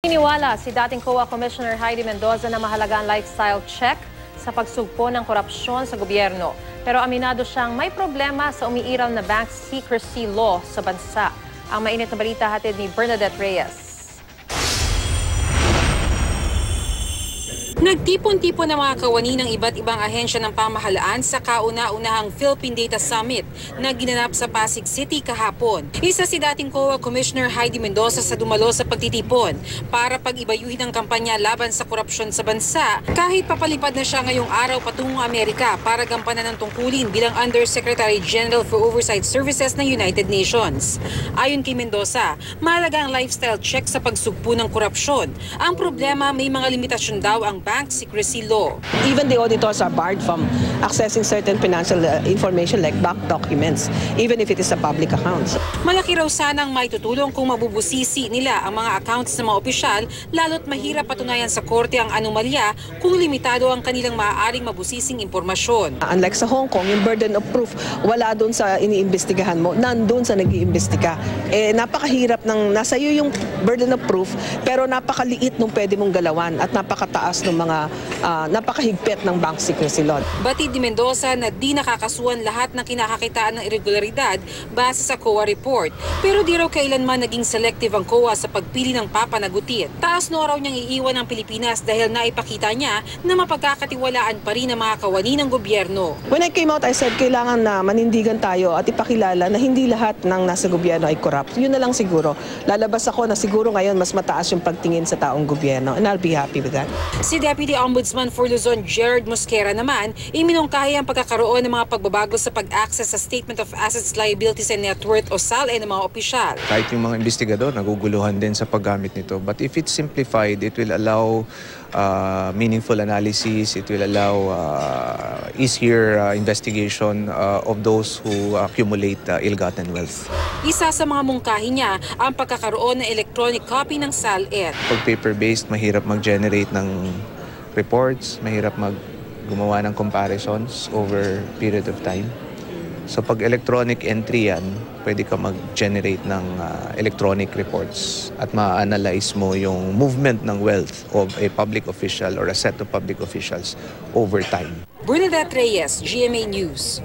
Naniniwala si dating COA Commissioner Heidi Mendoza na mahalaga ang lifestyle check sa pagsugpo ng korupsyon sa gobyerno. Pero aminado siyang may problema sa umiiral na bank secrecy law sa bansa. Ang mainit na balita hatid ni Bernadette Reyes. Nagtipon-tipon ng mga kawani ng iba't ibang ahensya ng pamahalaan sa kauna-unahang Philippine Data Summit na ginanap sa Pasig City kahapon. Isa si dating COA Commissioner Heidi Mendoza sa dumalo sa pagtitipon para pag-ibayuhin ang kampanya laban sa korupsyon sa bansa kahit papalipad na siya ngayong araw patungong Amerika para gampanan ng tungkulin bilang Undersecretary General for Oversight Services ng United Nations. Ayon kay Mendoza, mahalaga ang lifestyle check sa pagsugpo ng korupsyon. Ang problema, may mga limitasyon daw ang bank secrecy law. Even the auditors are barred from accessing certain financial information like bank documents, even if it is a public account. Malaki raw sanang maitutulong kung mabubusisi nila ang mga accounts ng mga opisyal, lalo't mahirap patunayan sa korte ang anomalya kung limitado ang kanilang maaaring mabusising impormasyon. Unlike sa Hong Kong, yung burden of proof, wala doon sa iniimbestigahan mo, nandun sa nag-iimbestiga. Napakahirap ng nasa iyo yung burden of proof, pero napakaliit nung pwede mong galawan at napakataas ng mga napakahigpit ng bank secrecy law. Batid ni Mendoza na di nakakasuhan lahat ng kinakakitaan ng irregularidad base sa COA report. Pero di raw kailanman naging selective ang COA sa pagpili ng papanagutin. Taas no raw niyang iiwan ang Pilipinas dahil naipakita niya na mapagkakatiwalaan pa rin ang mga kawani ng gobyerno. When I came out, I said kailangan na manindigan tayo at ipakilala na hindi lahat ng nasa gobyerno ay corrupt. Yun na lang siguro. Lalabas ako na siguro ngayon mas mataas yung pagtingin sa taong gobyerno and I'll be happy with that. Si Deputy Ombudsman for Luzon, Gerard Mosquera naman, iminungkahi ang pagkakaroon ng mga pagbabago sa pag-access sa Statement of Assets, Liabilities and Net Worth o SALE ng mga opisyal. Kahit yung mga investigador, naguguluhan din sa paggamit nito. But if it's simplified, it will allow meaningful analysis, it will allow easier investigation of those who accumulate ill-gotten wealth. Isa sa mga mungkahi niya ang pagkakaroon ng electronic copy ng SALE. Pag paper-based, mahirap mag-generate ng reports, mahirap gumawa ng comparisons over period of time. So pag electronic entry yan, pwede ka mag-generate ng electronic reports at ma-analyze mo yung movement ng wealth of a public official or a set of public officials over time. Bernadette Reyes, GMA News.